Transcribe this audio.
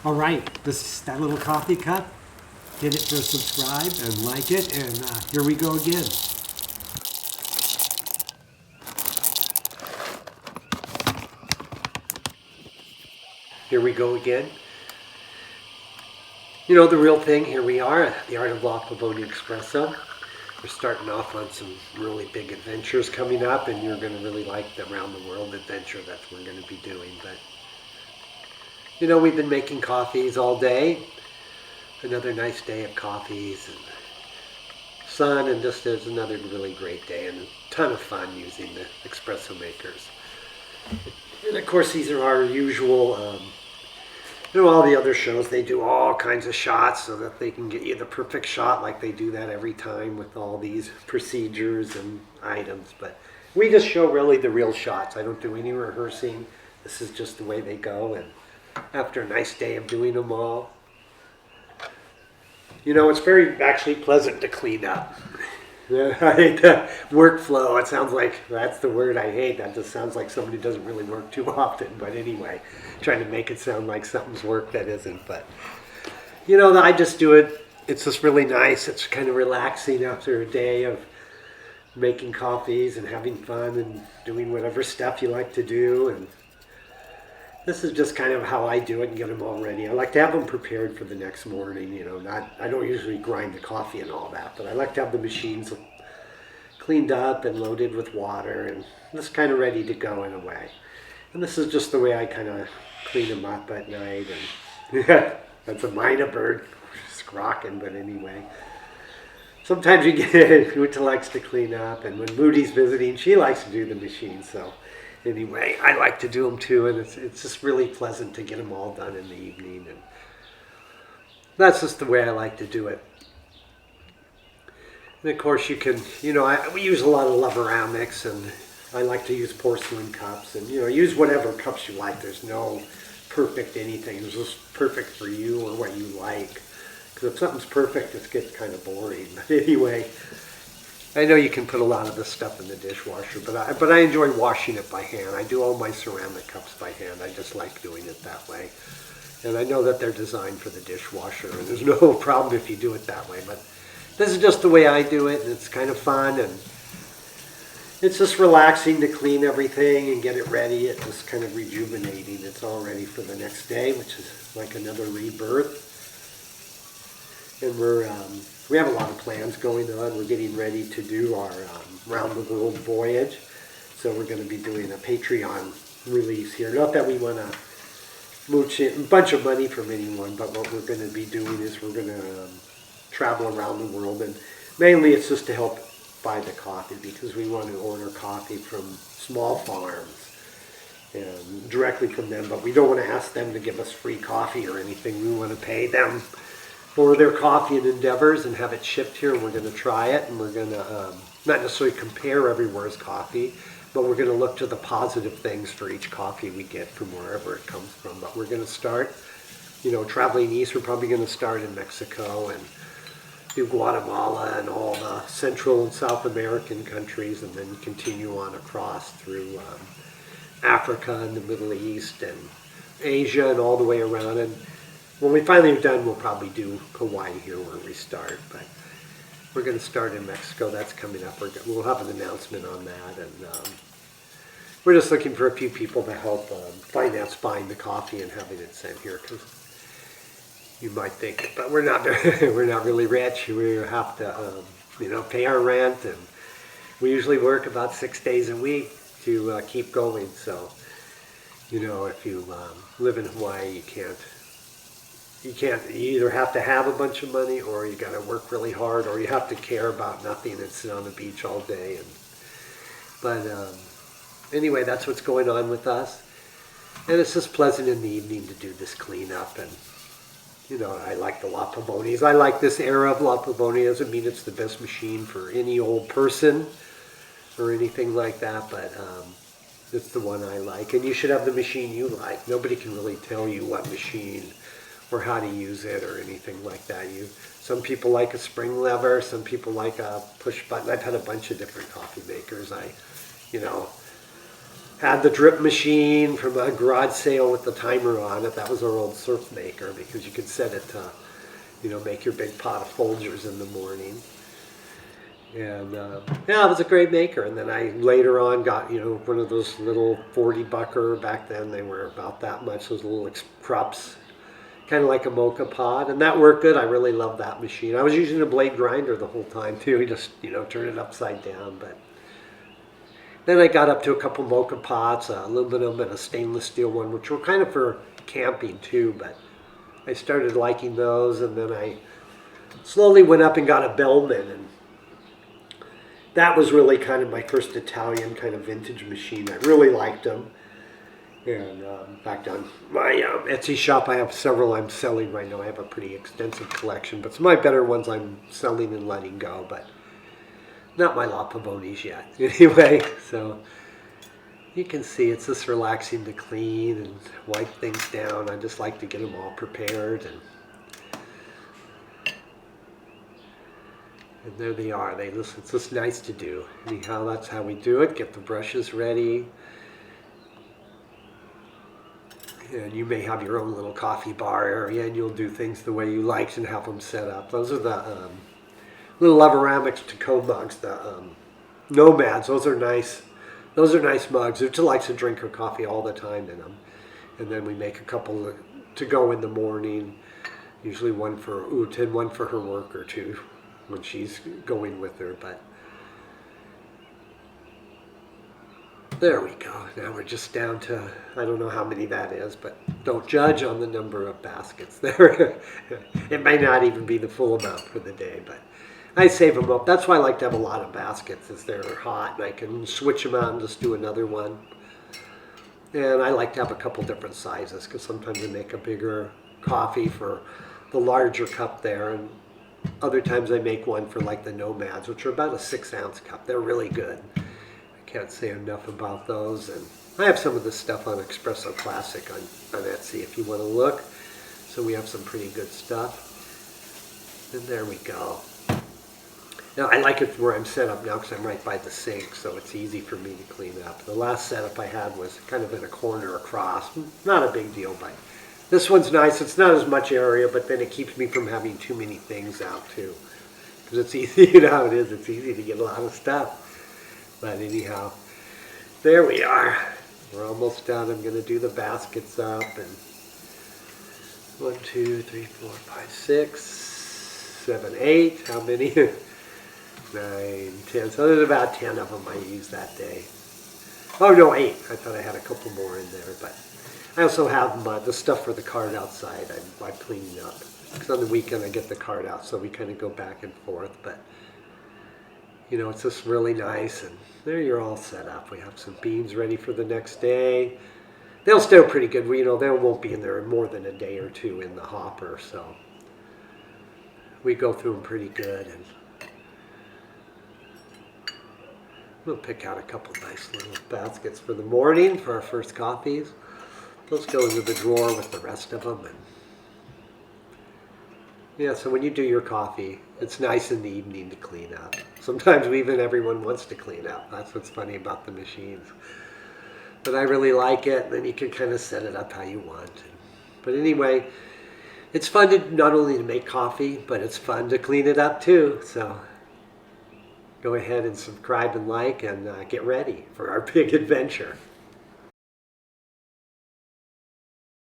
All right, this is that little coffee cup. Hit it to subscribe and like it, and here we go again. Here we go again. You know the real thing. Here we are, the art of Pavoni Espresso. We're starting off on some really big adventures coming up, and you're going to really like the around the world adventure that we're going to be doing. But you know, we've been making coffees all day. Another nice day of coffees and sun, and just there's another really great day and a ton of fun using the espresso makers. And of course, these are our usual. All the other shows, they do all kinds of shots so that they can get you the perfect shot, like they do that every time with all these procedures and items. But we just show really the real shots. I don't do any rehearsing. This is just the way they go. And after a nice day of doing them all, you know, it's very actually pleasant to clean up. I hate the workflow. It sounds like that's the word I hate. That just sounds like somebody who doesn't really work too often. But anyway, trying to make it sound like something's work that isn't. But you know, I just do it. It's just really nice. It's kind of relaxing after a day of making coffees and having fun and doing whatever stuff you like to do. And this is just kind of how I do it and get them all ready. I like to have them prepared for the next morning. You know, I don't usually grind the coffee and all that, but I like to have the machines cleaned up and loaded with water and just kind of ready to go in a way. And this is just the way I kind of clean them up at night. And that's a minor bird squawking, but anyway. Sometimes you get Uta likes to clean up, and when Moody's visiting, she likes to do the machine. So anyway, I like to do them too, and it's just really pleasant to get them all done in the evening. And that's just the way I like to do it. And of course, you can, you know, we use a lot of lavoramics, and I like to use porcelain cups, and you know, use whatever cups you like. There's no perfect anything. It's just perfect for you or what you like. Because if something's perfect, it gets kind of boring. But anyway, I know you can put a lot of this stuff in the dishwasher, but I enjoy washing it by hand. I do all my ceramic cups by hand. I just like doing it that way. And I know that they're designed for the dishwasher, and there's no problem if you do it that way. But this is just the way I do it, and it's kind of fun, and it's just relaxing to clean everything and get it ready. It's just kind of rejuvenating. It's all ready for the next day, which is like another rebirth. And we have a lot of plans going on. We're getting ready to do our round the world voyage. So we're going to be doing a Patreon release here. Not that we want to mooch in a bunch of money from anyone, but what we're going to be doing is we're going to travel around the world. And mainly it's just to help buy the coffee, because we want to order coffee from small farms and directly from them. But we don't want to ask them to give us free coffee or anything. We want to pay them for their coffee and endeavors and have it shipped here. And we're going to try it, and we're going to not necessarily compare everywhere's coffee, but we're going to look to the positive things for each coffee we get from wherever it comes from. But we're going to start, you know, traveling east. We're probably going to start in Mexico and do Guatemala and all the Central and South American countries, and then continue on across through Africa and the Middle East and Asia and all the way around. And when we finally are done, we'll probably do Hawaii here where we start. But we're going to start in Mexico. That's coming up. We'll have an announcement on that. And we're just looking for a few people to help finance buying the coffee and having it sent here. Because you might think, but we're not we're not really rich. We have to pay our rent, and we usually work about 6 days a week to keep going. So you know, if you live in Hawaii, you either have to have a bunch of money, or you got to work really hard, or you have to care about nothing and sit on the beach all day. But anyway, that's what's going on with us, and it's just pleasant in the evening to do this cleanup. And you know, I like the La Pavonis. I like this era of La Pavoni. Doesn't mean it's the best machine for any old person or anything like that, but it's the one I like. And you should have the machine you like. Nobody can really tell you what machine or how to use it or anything like that. Some people like a spring lever. Some people like a push button. I've had a bunch of different coffee makers. Had the drip machine from a garage sale with the timer on it. That was our old surf maker because you could set it to, make your big pot of Folgers in the morning. And yeah, it was a great maker. And then I later on got, one of those little 40 bucker. Back then they were about that much, those little cups, kind of like a mocha pot. And that worked good. I really loved that machine. I was using a blade grinder the whole time too. You just, turn it upside down. But then I got up to a couple mocha pots, a little bit of a stainless steel one, which were kind of for camping too. But I started liking those. And then I slowly went up and got a Bellman, and that was really kind of my first Italian kind of vintage machine. I really liked them. And in fact, on my Etsy shop, I have several I'm selling right now. I have a pretty extensive collection, but some of my better ones I'm selling and letting go, but not my La Pavonis yet. Anyway, so you can see it's just relaxing to clean and wipe things down. I just like to get them all prepared, and there they are. It's just nice to do. Anyhow, that's how we do it. Get the brushes ready. And you may have your own little coffee bar area, and you'll do things the way you like and have them set up. Those are the little Lavoramics to-go mugs, the Nomads. Those are nice. Those are nice mugs. Uta likes to drink her coffee all the time in them. And then we make a couple to go in the morning. Usually one for Uta and one for her worker too, when she's going with her. But there we go. Now we're just down to, I don't know how many that is, but don't judge on the number of baskets there. It may not even be the full amount for the day, but I save them up. That's why I like to have a lot of baskets, is they're hot and I can switch them out and just do another one. And I like to have a couple different sizes because sometimes I make a bigger coffee for the larger cup there, and other times I make one for like the Nomads, which are about a 6-ounce cup. They're really good. Can't say enough about those. And I have some of this stuff on Espresso Classic on Etsy if you want to look. So we have some pretty good stuff. And there we go. Now I like it where I'm set up now because I'm right by the sink, so it's easy for me to clean up. The last setup I had was kind of in a corner across. Not a big deal, but this one's nice. It's not as much area, but then it keeps me from having too many things out too. Because it's easy, you know how it is. It's easy to get a lot of stuff. But anyhow, there we are. We're almost done. I'm going to do the baskets up. And 1, 2, 3, 4, 5, 6, 7, 8. How many? 9, 10. So there's about 10 of them I used that day. Oh no, 8. I thought I had a couple more in there. But I also have the stuff for the cart outside. I'm cleaning up. Because on the weekend I get the cart out, so we kind of go back and forth. But it's just really nice, and there you're all set up. We have some beans ready for the next day. They'll stay pretty good. They won't be in there more than a day or two in the hopper, so we go through them pretty good. And we'll pick out a couple nice little baskets for the morning for our first coffees. Those go into the drawer with the rest of them. And yeah, so when you do your coffee, it's nice in the evening to clean up. Sometimes everyone wants to clean up. That's what's funny about the machines. But I really like it, and then you can kind of set it up how you want. But anyway, it's fun to not only to make coffee, but it's fun to clean it up too. So go ahead and subscribe and like, and get ready for our big adventure.